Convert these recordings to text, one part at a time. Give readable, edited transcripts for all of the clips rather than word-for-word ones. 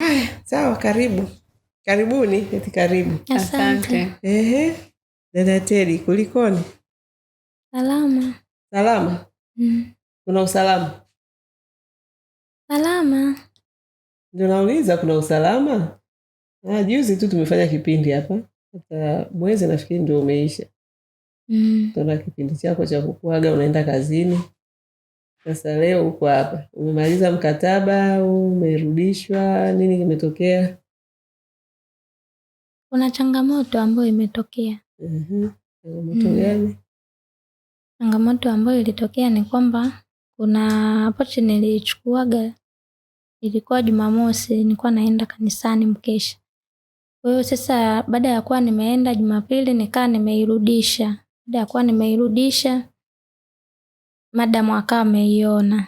Haya, sawa, karibu. Karibuni, eti karibu. Asante. Dada Teddy, kulikoni? Salama. Kuna usalama? Salama. Ndio nauliza, kuna usalama? Juzi tu tumefanya kipindi hapa. Hata mwezi nafikiri ndio umeisha. Tuna kipindi chako cha kukuaga unaenda kazini. Sasa leo uko hapa. Umemaliza mkataba au umerudishwa? Nini kimetokea? Kuna changamoto ambayo imetokea. Changamoto gani? Changamoto ambayo ilitokea ni kwamba kuna pochi nilichukuaga, ilikuwa Jumamosi, nilikuwa naenda kanisani mkesha. Kwa hiyo sasa baada ya kuwa nimeenda Jumapili nikaa nimeirudisha. Baada ya kuwa nimeirudisha, madam akawa ameiona.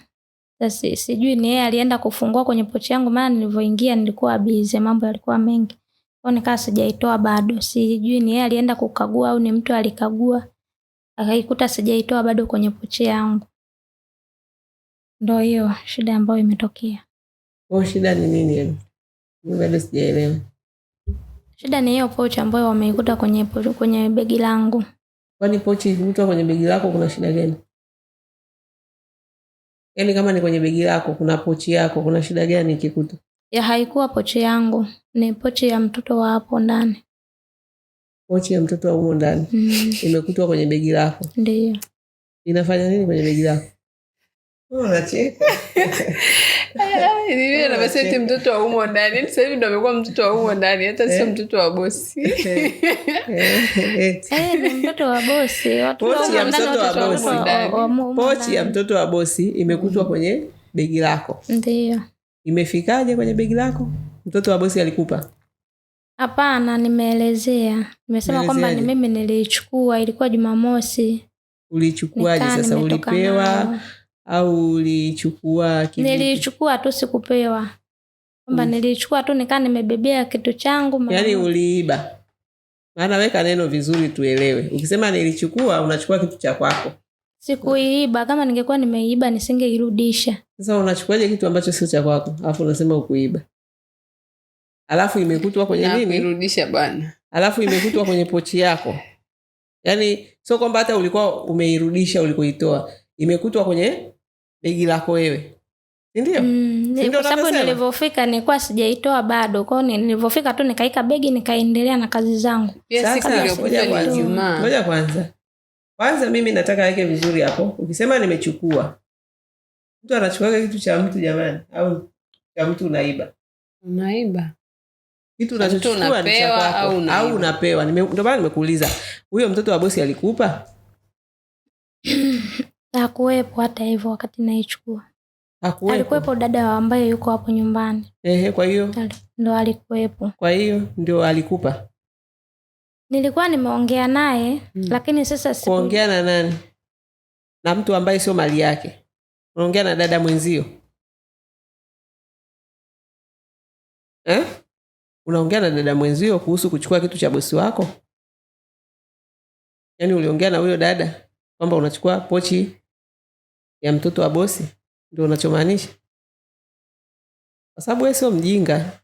Sasa sijui ni yeye alienda kufungua kwenye pochi yangu, maana nilivyoingia nilikuwa busy, mambo yalikuwa mengi. Kwa nikaa sijaitoa bado. Sijui ni yeye alienda kukagua au ni mtu alikagua akaikuta sijaitoa bado kwenye pochi yangu. Ndio hiyo shida ambayo imetokea. Shida ni nini hiyo? Mimi bado sijaelewa. Shida ni hiyo pochi ambayo wameikuta kwenye begi langu. Kwani pochi ikikutwa kwenye begi lako kuna shida gani? Yaani kama ni kwenye begi lako kuna pochi yako, kuna shida gani ikikuta? Ya haikuwa pochi yangu, ni pochi ya mtoto wa hapo ndani. Pochi ya mtoto wa humo ndani imekutwa kwenye begi lako? Ndio. Inafanya nini kwenye begi lako? Unacheka. Ni na basi mtoto wa humo ndani. Sasa hivi ndo amekuwa mtoto wa humo ndani, hata sio mtoto wa bosi. Ni mtoto wa bosi. Pochi ya mtoto wa bosi. Pochi ya mtoto wa bosi imekutwa kwenye begi lako. Ndio. Imefikaje kwenye begi lako? Mtoto wa bosi alikupa? Hapana, nimeelezea. Nimesema kwamba ni mimi nilichukua, ilikuwa Jumamosi. Ulichukuaje sasa? Ulipewa au ulichukua kitu? Nilichukua tu, sikupewa. Kwamba nilichukua tu nikaa nimebebea kitu changu. Yaani uliiba. Maana weka neno vizuri tuelewe. Ukisema nilichukua, unachukua kitu cha kwako. Sikuiba, kama ningekuwa nimeiba nisingeirudisha. Sasa unachukuaje kitu ambacho sio cha kwako? Alafu unasema ukuiba. Alafu imekutwa kwenye nini? Kuirudisha bwana. Alafu imekutwa kwenye pochi yako. Yaani sio kwamba hata ulikuwa umeirudisha ulikoitoa. Imekutwa kwenye begi lako wewe. Ndio? Kwa sababu nilipofika nilikuwa sijaitoa bado. Kwa hiyo nilipofika tu nikaika begi nikaendelea na kazi zangu. Sasa ngoja kwanza. Kwanza mimi nataka weke vizuri hapo. Ukisema nimechukua. Mtu anachukua kitu cha mtu jamani au cha mtu unaiba? Unaiba. Kitu unachochukua ni cha kwako au unapewa. Ndio maana nimekuuliza. Huyo mtoto wa bosi alikupa? Hakuwepo hata hivyo wakati naichukua. Hakuwepo. Alikuwepo dada ambaye yuko hapo nyumbani. Kwa hiyo ndo alikuwepo. Kwa hiyo ndio alikupa? Nilikuwa nimeongea naye lakini sasa kuongea na nani? Na mtu ambaye sio mali yake. Unaongea na dada mwenzio? Unaongea na dada mwenzio kuhusu kuchukua kitu cha bosi wako? Yaani uliongea na huyo dada kwamba unachukua pochi ya mtoto wa bosi? Ndio unachomaanisha? Kwa sababu wewe sio mjinga.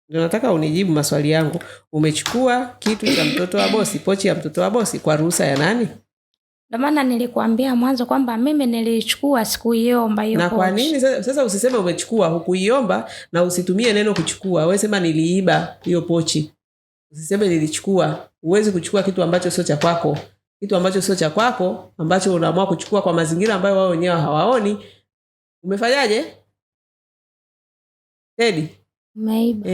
Ndio nataka unijibu maswali yangu. Umechukua kitu cha mtoto wa bosi, pochi ya mtoto wa bosi kwa ruhusa ya nani? Ndio maana nilikuambia mwanzo kwamba mimi nilichukua, sikuiomba hiyo pochi. Na kwa nini sasa usiseme umechukua, hukuiomba na usitumie neno kuchukua. Wewe sema niliiba hiyo pochi. Usiseme nilichukua. Huwezi kuchukua kitu ambacho sio cha kwako. Kitu ambacho sio cha kwako, ambacho unaamua kuchukua kwa mazingira ambayo wao wenyewe hawaoni. Umefanyaje? Teddy? Umeiba.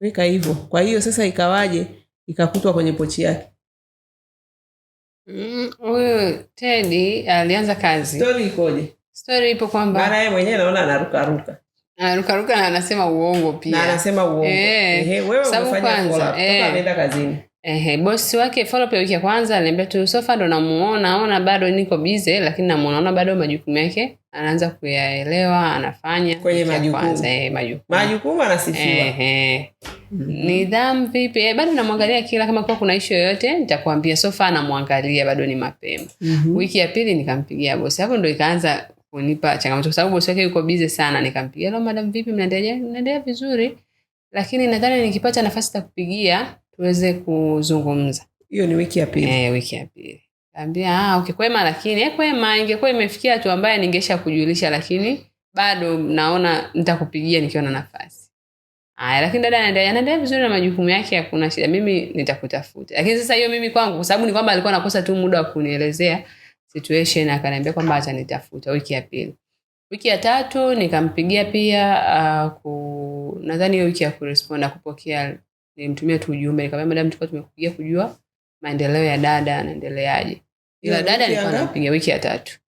Weka hivyo. Kwa hiyo sasa ikawaje ikakutwa kwenye pochi yake? Huyo Teddy alianza kazi. Story ikoje? Story ipo kwamba maana yeye mwenyewe naona anaruka. Anaruka na anasema uongo pia. Na anasema uongo. Wewe umefanya follow up toka ameenda kazini. Bosi wake follow up wiki ya kwanza aliniambia tu sofa ndo namuona bado niko busy, lakini namuona bado majukumu yake anaanza kuyaelewa, anafanya kwenye majukumu anasifiwa. Nidhamu vipi? Bado namwangalia kila kama kuna issue yoyote nitakwambia. Sofa anamwangalia bado ni mapema. Wiki ya pili nikampigia bosi. Hapo ndo ikaanza kunipa changamoto, kwa sababu bosi wake yuko busy sana. Nikampigia, "Hello madam, vipi mnaendelea vizuri? Lakini nadhani nikipata nafasi ya kupigia tuweze kuzungumza." Hiyo ni wiki ya pili. Wiki ya pili. Kaambia, "Okay, kwema, lakini kwema ingekuwa imefikia tu ambaye ningesha kujulisha, lakini bado naona nitakupigia nikiwa na nafasi." Lakini dada anaendelea vizuri na majukumu yake, hakuna shida, mimi nitakutafuta. Lakini sasa hiyo mimi kwangu, kwa sababu ni kwamba alikuwa anakosa tu muda wa kunielezea situation, akaniambia kwamba atanitafuta wiki ya pili. Wiki ya tatu nikampigia pia, nadhani hiyo wiki ya kurespond na kupokea, nilimtumia tu ujumbe, nikamwambia, "Madam, tulikuwa tumekupigia kujua maendeleo ya dada anaendeleaje." Ila dada nilikuwa nampigia wiki ya tatu.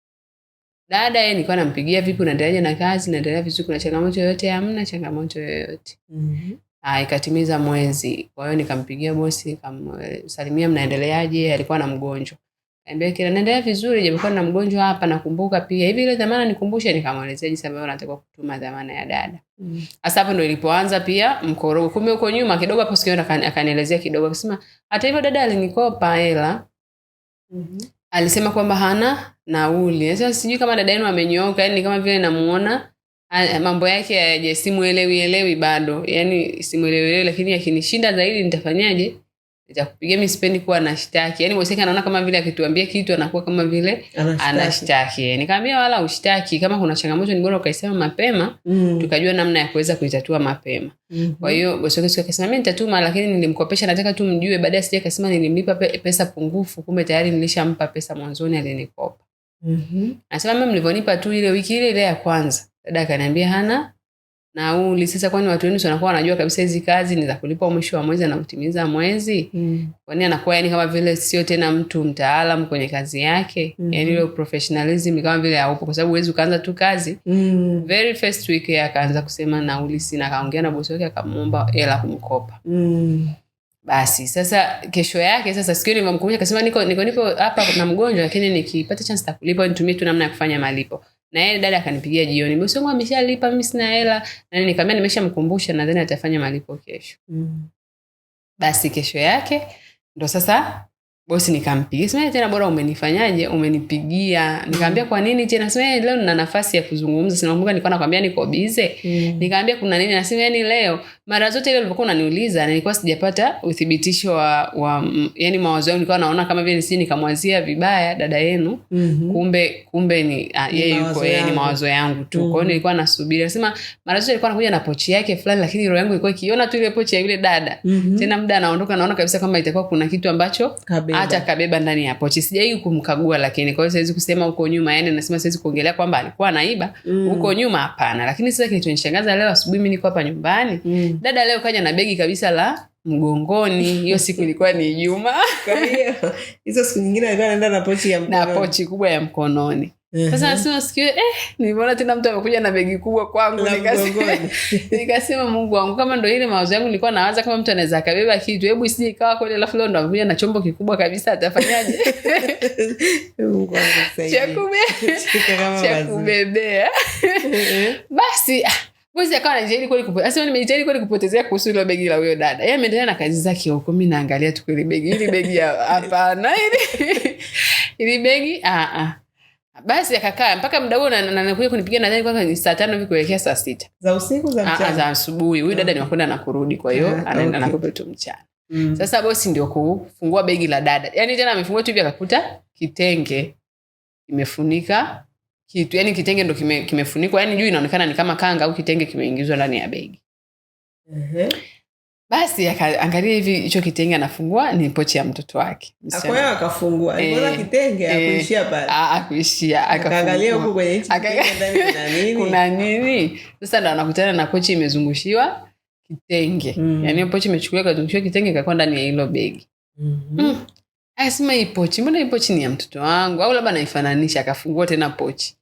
Dada yeye nilikuwa nampigia, "Vipi unaendeleaje na kazi? Naendelea vizuri, kuna changamoto yoyote?" Hamna changamoto yoyote. Ikatimiza mwezi. Kwa hiyo nikampigia bosi, nikamsalimia, "Mnaendeleaje?" Alikuwa na mgonjwa. Niambia, "Kila naendelea vizuri, japokuwa na mgonjwa hapa, nakumbuka pia. Hivi ile dhamana nikumbushe." Nikamwelezea jinsi ambavyo nataka kutuma dhamana ya dada. Sasa hapo ndio ilipoanza pia mkorogo. Kumbe uko nyuma kidogo hapo sikio akanielezea kidogo, akasema, "Hata hivyo dada alinikopa hela." Alisema kwamba hana nauli. Sasa sijui kama dada yenu amenyooka, yani kama vile namuona mambo yake yaje, simuelewi bado. Yani simuelewi, lakini akinishinda zaidi nitafanyaje? Nitakupigia, mimi sipendi kuwa nashtaki. Yani bosi anaona kama vile akituambia kitu anakuwa kama vile anashtaki. Nikamwambia, "Wala ushtaki, kama kuna changamoto ni bora ukaisema mapema, tukajua namna ya kuweza kuitatua mapema." Kwa hiyo bosi wake akasema, "Mimi nitatuma, lakini nilimkopesha, nataka tu mjue." Baadaye sije akasema nilimlipa pesa pungufu, kumbe tayari nilishampa pesa mwanzoni alinikopa. Anasema, "Mimi mlivonipa tu ile wiki ile ya kwanza." Dada akaniambia hana nauli. Sasa kwani watu wengi wanakuwa wanajua kabisa hizi kazi ni za kulipa mwisho wa mwezi na kutimiza mwezi? Kwani anakuwa yani kama vile sio tena mtu mtaalamu kwenye kazi yake? Yani ile professionalism kama vile haupo, kwa sababu huwezi ukaanza tu kazi. Very first week akaanza kusema nauli sina, akaongea na bosi wake akamuomba hela kumkopa. Basi sasa kesho yake sasa sikio nimemkumbusha, akasema, "Niko hapa na mgonjwa, lakini nikipata chance nitakulipa, nitumie tu namna ya kufanya malipo." Na yeye dada akanipigia jioni, "Bosi wangu ameshalipa, mimi sina hela." Na nikamwambia nimeshamkumbusha, nadhani atafanya malipo kesho. Basi kesho yake ndo sasa bosi nikampigia, "Sema tena bora umenifanyaje? Umenipigia." Nikamwambia, "Kwa nini tena?" Sema, "Leo nina nafasi ya kuzungumza." Sinakumbuka nilikuwa nakwambia niko busy. Nikamwambia, "Kuna nini?" Nasema, "Yani leo mara zote ile ulipokuwa unaniuliza nilikuwa sijapata uthibitisho wa yani mawazo yangu, nilikuwa naona kama vile nisije nikamwazia vibaya dada yenu. Kumbe ni yeye yuko ni mawazo yangu tu." Kwa hiyo nilikuwa nasubiri. Nasema mara zote alikuwa anakuja na pochi yake fulani, lakini roho yangu ilikuwa ikiona tu ile pochi ya yule dada. Tena muda anaondoka naona kabisa kama itakuwa kuna kitu ambacho hata kabeba ndani ya pochi. Sijai kumkagua, lakini kwa hiyo siwezi kusema huko nyuma, yani nasema siwezi kuongelea kwamba alikuwa anaiba huko nyuma, hapana. Lakini sasa kilichonishangaza leo asubuhi, mimi niko hapa nyumbani, dada leo kaja na begi kabisa la mgongoni. Hiyo siku ilikuwa ni Ijumaa. Kwa hiyo hizo siku nyingine alikuwa anaenda na pochi ya mkononi, na pochi kubwa ya mkononi. Sasa nasema sikio, nimeona tena mtu amekuja na begi kubwa kwangu, nikasema Mungu wangu, kama ndo ile mawazo yangu nilikuwa nawaza kama mtu anaweza kabeba kitu, hebu isije ikawa kweli alafu leo ndo amekuja na chombo kikubwa kabisa, atafanyaje? Mungu wangu sasa. Cha kubebea. Basi bosi akawa anajitahidi kweli asema nimejitahidi kweli kupotezea kuhusu ile begi la huyo dada. Yeye ameendelea na kazi zake huko, mimi naangalia tu ile begi. Ile begi hapana, ile begi basi akakaa mpaka muda huo na anakuja kunipigia, nadhani kwa ni saa 5 hivi kuelekea saa 6 za usiku za mchana, za asubuhi. Huyu dada ni wakwenda na kurudi, kwa hiyo anaenda na kupetu mchana. Sasa bosi ndio kufungua begi la dada, yani tena amefungua tu hivi akakuta kitenge kimefunika kitu, yani kitenge ndo kimefunikwa, yani juu inaonekana ni kama kanga au kitenge kimeingizwa ndani ya begi. Basi akaangalia hivi hicho kitenge, anafungua ni pochi ya mtoto wake. Kwa hiyo akafungua. Alikuwa kitenge akuishia pale. Akuishia, akaangalia huko kwenye hicho kitenge ndani kuna nini? Kuna nini? Sasa ndo anakutana na pochi imezungushiwa kitenge. Yani pochi imechukuliwa kazungushiwa kitenge ikakuwa ndani ya hilo begi. Akasema hii pochi, mbona hii pochi ni ya mtoto wangu? Au labda naifananisha. Akafungua tena pochi.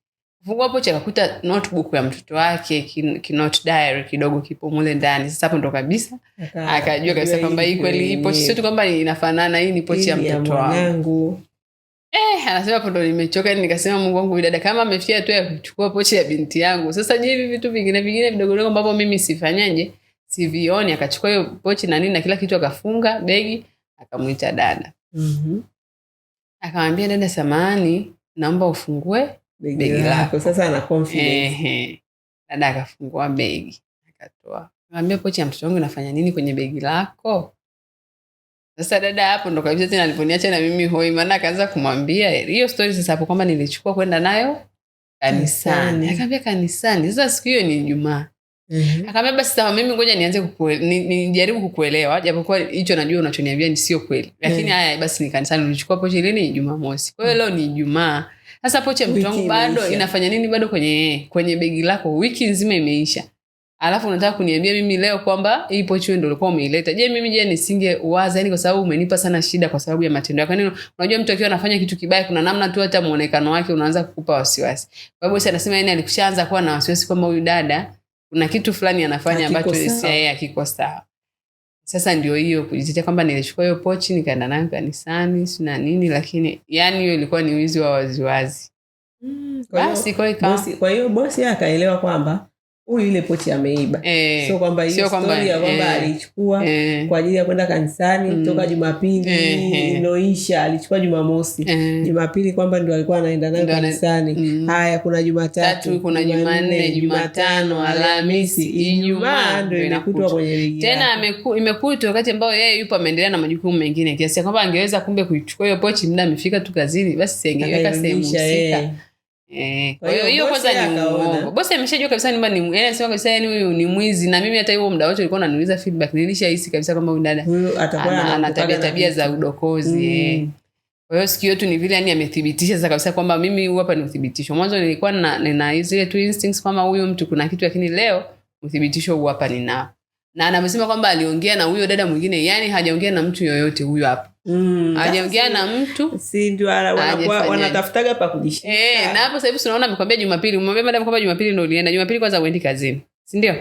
Fungua pochi akakuta notebook ya mtoto wake, note diary kidogo kipo mule ndani. Sasa hapo ndo kabisa akajua kabisa kwamba hii kweli hii pochi sio tu kwamba inafanana, hii ni pochi ya mtoto wangu. Anasema hapo ndo nimechoka. Nikasema Mungu wangu, dada kama amefia tu ya kuchukua pochi ya binti yangu. Sasa je, hivi vitu vingine vidogo vidogo ambapo mimi sifanyaje? Sivioni. Akachukua hiyo pochi na nini na kila kitu, akafunga begi, akamuita dada. Akamwambia, dada samahani, naomba ufungue begi lako. Sasa ana confidence. Dada akafungua begi akatoa, nikamwambia pochi ya mtoto wangu inafanya nini kwenye begi lako? Sasa dada hapo ndo kabisa tena aliponiacha na mimi hoi, maana akaanza kumwambia hiyo story sasa hapo kwamba nilichukua kwenda nayo kanisani. Akamwambia kanisani. Sasa siku hiyo ni Ijumaa. Akamwambia basi sawa, mimi ngoja nianze nijaribu kukuelewa, japokuwa hicho najua unachoniambia ni sio kweli. Lakini haya basi ni kanisani, ulichukua pochi lini? Jumamosi. Kwa hiyo leo ni Ijumaa. Sasa pochi ya mtoto wangu bado inafanya nini bado kwenye begi lako? Wiki nzima imeisha. Alafu unataka kuniambia mimi leo kwamba hii pochi wewe ndio ulikuwa umeileta. Je, mimi nisingewaza yani, kwa sababu umenipa sana shida kwa sababu ya matendo yako. Yaani unajua mtu akiwa anafanya kitu kibaya kuna namna tu hata muonekano wake unaanza kukupa wasiwasi. Kwa hivyo anasema yani alikushaanza kuwa na wasiwasi kwamba huyu dada kuna kitu fulani anafanya ambacho si yeye akiko sawa. Sasa ndio hiyo kujitetea kwamba nilichukua hiyo pochi nikaenda nayo kanisani na nini, lakini yani hiyo ilikuwa ni wizi wa waziwazi. Basi kwa hiyo bosi akaelewa kwamba huyu ile pochi ameiba. Sio kwamba hiyo story ya kwamba alichukua kwa ajili ya kwenda kanisani toka Jumapili inoisha, alichukua Jumamosi. Jumapili kwamba ndio alikuwa anaenda nayo kanisani. Haya, kuna Jumatatu, kuna Jumanne, Jumatano, Alhamisi, Ijumaa ndio inakutwa kwenye ligi. Tena imekutwa wakati ambao yeye yupo ameendelea na majukumu mengine, kiasi kwamba angeweza kumbe kuichukua hiyo pochi muda amefika tu kazini, basi singeweka sehemu husika. Kwa hiyo kwanza ni muongo. Bosi ameshajua kabisa nyumba ni yeye, anasema kabisa yani huyu ni mwizi, na mimi hata hiyo muda wote nilikuwa naniuliza feedback, nilishahisi kabisa kwamba huyu dada ana tabia za udokozi. Kwa hiyo sikio tu ni vile yani amethibitisha sasa kabisa kwamba mimi huyu hapa ni uthibitisho. Mwanzo nilikuwa nina zile tu instincts kwamba huyu mtu kuna kitu, lakini leo uthibitisho huu hapa ninao. Na anamsema kwamba aliongea na huyo dada mwingine, yani hajaongea na mtu yoyote huyu hapa. Hajaongea na mtu, si ndio wanatafutaga pa kujishika. Na hapo sasa hivi tunaona amekwambia Jumapili, umwambia madam kwamba Jumapili ndio ulienda. Jumapili kwanza uendi kazini, si ndio?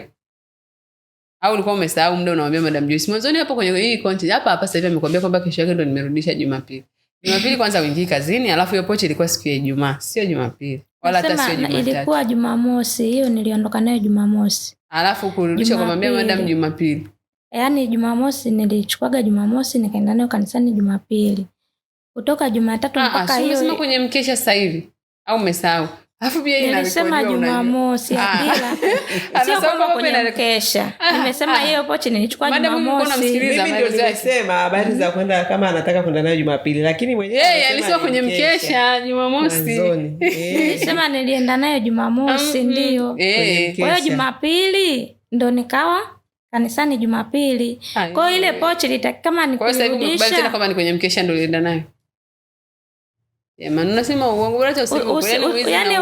Au ulikuwa umesahau muda unamwambia madam Joyce mwanzoni hapo kwenye hii content hapa sasa hivi amekwambia kwamba kesho yake ndio nimerudisha Jumapili. Jumapili kwanza uingie kazini, alafu hiyo pochi ilikuwa siku ya Ijumaa, sio Jumapili. Wala hata sio Jumatatu. Ilikuwa Jumamosi, hiyo niliondoka nayo Jumamosi. Alafu kurudisha kumwambia madam Jumapili. Yaani Jumamosi nilichukuaga Jumamosi nikaenda nayo kanisani Jumapili. Kutoka Jumatatu mpaka hiyo. Unasema kwenye mkesha sasa hivi au umesahau? Alafu pia nilisema Jumamosi bila. Sio kwamba kwenye mkesha. Nimesema hiyo pochi nilichukua Jumamosi. Mimi ndio nimesema habari za kwenda kama anataka kwenda nayo Jumapili, lakini mwenyewe alisema kwenye mkesha Jumamosi. Nilisema nilienda nayo Jumamosi ndio. Kwa hiyo Jumapili ndo nikawa kanisani Jumapili. Kwa hiyo ile pochi kama ni kurudisha. Kwa sababu mbali tena kama ni kwenye mkesha ndio nilienda nayo. Maana unasema uongo bora cha usiku kweli yani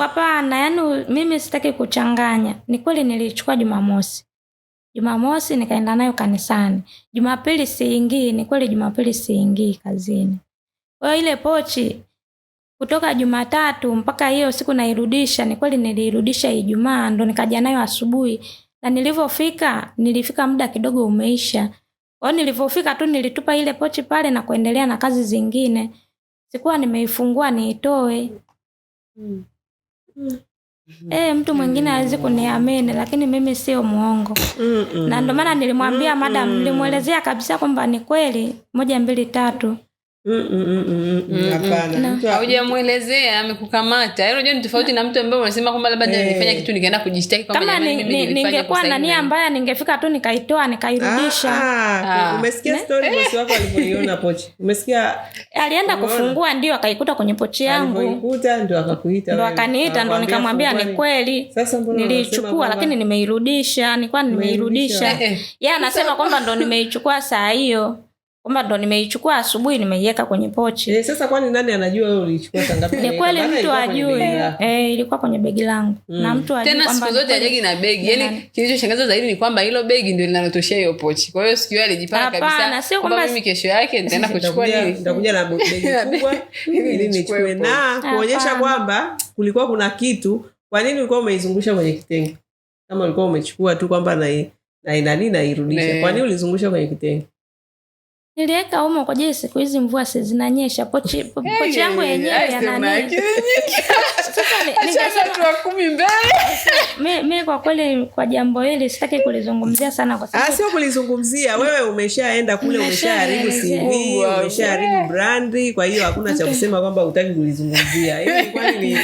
hapana, yani mimi sitaki kuchanganya. Ni kweli nilichukua Jumamosi. Jumamosi nikaenda nayo kanisani. Jumapili siingii, ni kweli Jumapili siingii kazini. Kwa hiyo ile pochi kutoka Jumatatu mpaka hiyo siku nairudisha, ni kweli nilirudisha Ijumaa ndo nikaja nayo asubuhi. Na nilifika muda kidogo umeisha. Kwa hiyo nilipofika tu nilitupa ile pochi pale na kuendelea na kazi zingine. Sikuwa nimeifungua niitoe. Mtu mwingine hawezi kuniamini, lakini mimi sio muongo. Na ndio maana nilimwambia madam, nilimuelezea kabisa kwamba ni kweli 1 2 3. Hapana. Haujamuelezea, amekukamata. Yaani unajua ni tofauti na mtu ambaye unasema kwamba labda nilifanya kitu nikaenda kujishtaki kwamba jamani mimi nilifanya. Ningekuwa na nia mbaya ningefika tu nikaitoa nikairudisha. Umesikia story bosi wako alipoiona pochi? Umesikia alienda kufungua ndio akaikuta kwenye pochi yangu. Alipoikuta ndio akakuita wewe. Ndio akaniita ndio nikamwambia ni kweli. Nilichukua lakini nimeirudisha, nilikuwa nimeirudisha. Yeye anasema kwamba ndio nimeichukua saa hiyo. Kwamba ndo nimeichukua asubuhi nimeiweka kwenye pochi. Sasa kwani nani anajua wewe ulichukua saa ngapi? Ni kweli mtu ajue. Ilikuwa kwenye begi langu. Na mtu ajue kwamba tena siku zote ajegi na begi. Yaani kilichoshangaza zaidi ni kwamba hilo begi ndio linalotoshea hiyo pochi. Kwa hiyo siku hiyo alijipanga kabisa kwamba mimi kesho yake nitaenda kuchukua nini? Nitakuja na begi kubwa ili nichukue na kuonyesha kwamba kulikuwa kuna kitu. Kwa nini ulikuwa umeizungusha kwenye kitenge? Kama ulikuwa umechukua tu kwamba na inani na irudisha. Kwa nini ulizungusha kwenye kitenge? Niliweka humo kwa ajili siku hizi mvua zinanyesha, pochi yangu yenyewe yana nini. Sasa tu 10 mbele. Mimi kwa kweli kwa jambo hili sitaki kulizungumzia sana kwa sababu sio kulizungumzia, wewe umeshaenda kule, umeshaharibu CV, umeshaharibu brandi, kwa hiyo hakuna cha kusema kwamba hutaki kulizungumzia. Hivi kwani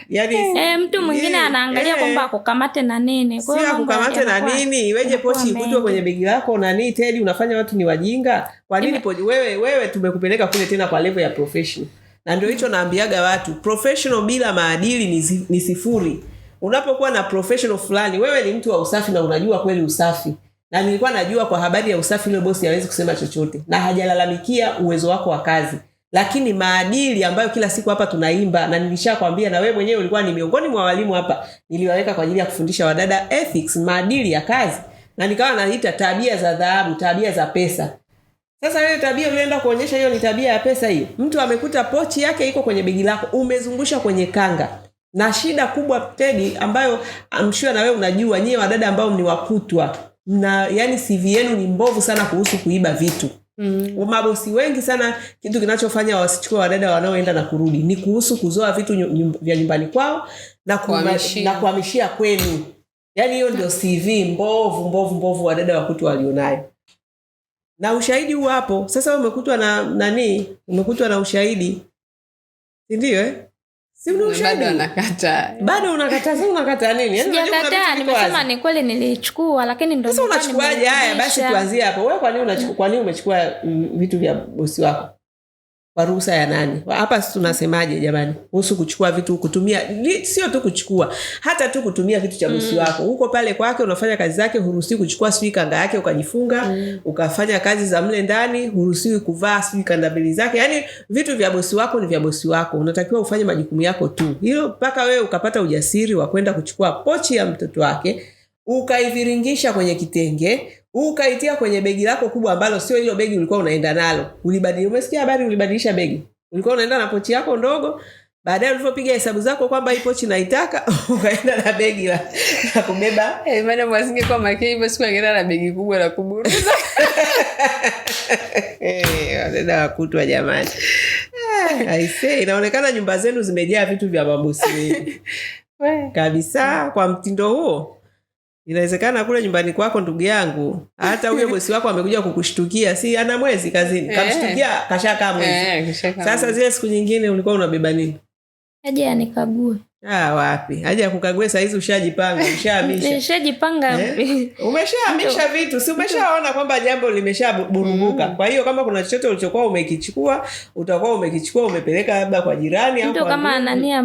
yani mtu mwingine anaangalia kwamba akukamate na nini. Kwa hiyo akukamate na nini? Iweje pochi ikutwe kwenye begi lako na nini? Tedi unafanya watu ni wajinga. Kwa nini wewe tumekupeleka kule tena kwa level ya professional. Na ndio hicho naambiaga watu, professional bila maadili ni sifuri. Unapokuwa na professional fulani, wewe ni mtu wa usafi na unajua kweli usafi. Na nilikuwa najua kwa habari ya usafi yule bosi hawezi kusema chochote na hajalalamikia uwezo wako wa kazi. Lakini maadili ambayo kila siku hapa tunaimba, na nilishakwambia na wewe mwenyewe ulikuwa ni miongoni mwa walimu hapa, niliwaweka kwa ajili ya kufundisha wadada ethics, maadili ya kazi. Na nikawa naita tabia za dhahabu, tabia za pesa. Sasa wewe tabia ulienda kuonyesha hiyo ni tabia ya pesa hiyo. Mtu amekuta pochi yake iko kwenye begi lako, umezungusha kwenye kanga. Na shida kubwa Teddy ambayo amshua na wewe unajua, nyie wadada ambao ni wakutwa, na yani CV yenu ni mbovu sana kuhusu kuiba vitu. Mabosi wengi sana kitu kinachofanya wasichukue wadada wanaoenda na kurudi ni kuhusu kuzoa vitu vya nyumbani kwao na kuhamishia kwenu. Yani hiyo ndio CV mbovu wadada wakutwa walionayo. Na ushahidi huu hapo. Sasa wewe umekutwa na nani? Umekutwa na ushahidi. Ndio Si una ushahidi? Bado unakataa. Sasa unakataa nini? Yaani unakataa, nimesema ni kweli nilichukua lakini ndio. Sasa unachukuaje? Haya basi tuanzie hapo. Wewe kwa nini unachukua? Kwa nini umechukua vitu vya bosi wako? Kwa ruhusa ya nani? Hapa tunasemaje jamani? Kuhusu kuchukua vitu, kutumia, sio tu kuchukua, hata tu kutumia vitu cha bosi wako. Huko pale kwake unafanya kazi zake, huruhusiwi kuchukua sui kanga yake ukajifunga, ukafanya kazi za mle ndani, huruhusiwi kuvaa sui kanda mbili zake. Yaani vitu vya bosi wako ni vya bosi wako. Unatakiwa ufanye majukumu yako tu. Hilo mpaka wewe ukapata ujasiri wa kwenda kuchukua pochi ya mtoto wake, ukaiviringisha kwenye kitenge, ukaitia kwenye begi lako kubwa ambalo sio hilo begi ulikuwa unaenda nalo. Umesikia habari ulibadilisha begi? Ulikuwa unaenda na pochi yako ndogo, baadaye ulipopiga hesabu zako kwamba hii pochi naitaka, ukaenda na begi la kubeba. Maana mwasinge kwa makini hivyo siku angeenda na begi kubwa la kuburuza. Wadada wakutwa jamani. I say inaonekana nyumba zenu zimejaa vitu vya mabosi wengi. Kabisa kwa mtindo huo. Inawezekana kule nyumbani kwako ndugu yangu, hata huyo bosi wako amekuja kukushtukia, si ana mwezi kazini, kamshtukia kashakaa mwezi. Sasa zile siku nyingine ulikuwa unabeba nini? Aje anikague. Wapi? Aje akukague saa hizi ushajipanga, ushahamisha. Nishajipanga. Umeshahamisha vitu, si umeshaona kwamba jambo limeshaburunguka. Kwa hiyo kama kuna chochote ulichokuwa umekichukua, utakuwa umekichukua umepeleka labda kwa jirani au kwa kama anania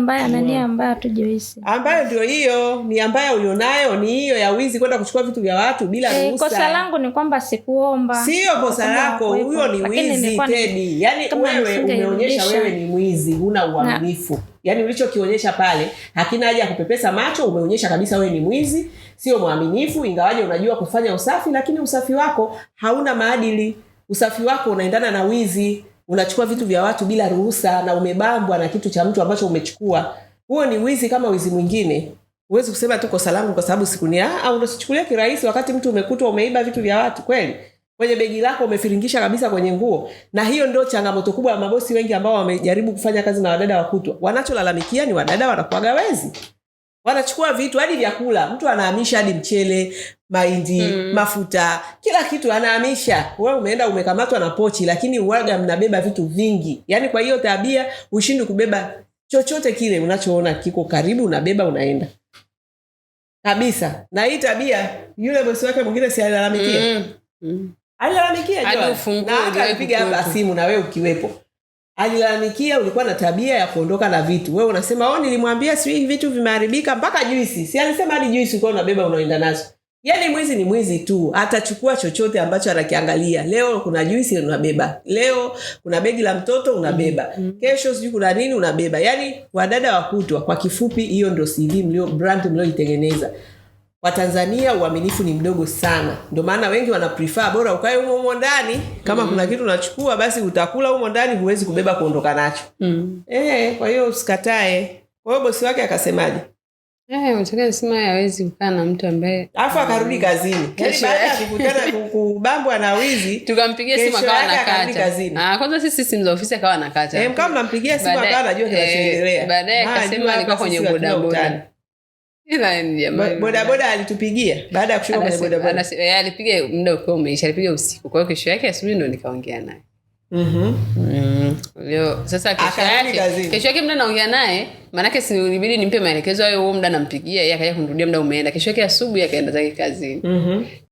mbaya tujoisi. Ambayo ndio hiyo, ni ambayo ulionayo ni hiyo ya wizi kwenda kuchukua vitu vya watu bila ruhusa. Kosa langu ni kwamba sikuomba. Sio kosa lako, huyo ni wizi Teddy. Yaani wewe umeonyesha wewe ni mwizi, huna uaminifu. Yaani ulichokionyesha pale hakina haja ya kupepesa macho, umeonyesha kabisa wewe ni mwizi, sio mwaminifu, ingawaje unajua kufanya usafi lakini usafi wako hauna maadili. Usafi wako unaendana na wizi, unachukua vitu vya watu bila ruhusa na umebambwa na kitu cha mtu ambacho umechukua. Huo ni wizi kama wizi mwingine. Huwezi kusema tu kosa langu kwa sababu sikunia au unasichukulia kirahisi wakati mtu umekutwa umeiba vitu vya watu kweli. Kwenye begi lako umefiringisha kabisa kwenye nguo. Na hiyo ndio changamoto kubwa ya mabosi wengi ambao wamejaribu kufanya kazi na wadada wakutwa. Wanacholalamikia ni wadada wanakuaga wezi. Wanachukua vitu hadi vyakula. Mtu anahamisha hadi mchele, mahindi, mafuta, kila kitu anahamisha. Wewe umeenda umekamatwa na pochi lakini uwaga mnabeba vitu vingi. Yaani kwa hiyo tabia ushindi kubeba chochote kile unachoona kiko karibu, unabeba unaenda. Kabisa. Na hii tabia yule bosi wake mwingine si alilalamikia. Alilalamikia na akapiga hapa simu na wewe ukiwepo. Alilalamikia ulikuwa na tabia ya kuondoka na vitu. Wewe unasema nilimwambia si vitu vimeharibika mpaka juisi. Si alisema hadi juisi ulikuwa unabeba unaenda nazo. Yaani mwizi ni mwizi tu. Atachukua chochote ambacho anakiangalia. Leo kuna juisi unabeba. Leo kuna begi la mtoto unabeba. Kesho sijui kuna nini unabeba. Yaani wadada wakutwa kwa kifupi hiyo ndio CV brand mlioitengeneza. Kwa Tanzania uaminifu ni mdogo sana. Ndio maana wengi wana prefer bora ukae humo ndani. Kama kuna kitu unachukua basi utakula humo ndani, huwezi kubeba kuondoka nacho. Kwa hiyo usikatae. Kwa hiyo bosi wake akasemaje? Mtaka nisema hawezi kukaa na mtu ambaye alafu akarudi kazini. Yaani baada ya kukutana kubambwa na wizi, tukampigia simu akawa anakata. Kwanza sisi simu za ofisi akawa anakata. Kama mnampigia simu akawa anajua kinachoendelea. Baadaye akasema alikuwa kwenye bodaboda. Ila ni jamani. Bodaboda alitupigia baada ya kushuka kwenye bodaboda. Alipiga muda ukiwa umeisha, alipiga usiku. Kwa hiyo kesho yake asubuhi ndo nikaongea naye. Leo sasa kesho yake muda naongea naye, maana yake si ilibidi nimpe maelekezo hayo, huo muda nampigia, yeye akaja kunirudia muda umeenda. Kesho yake asubuhi akaenda zake kazini.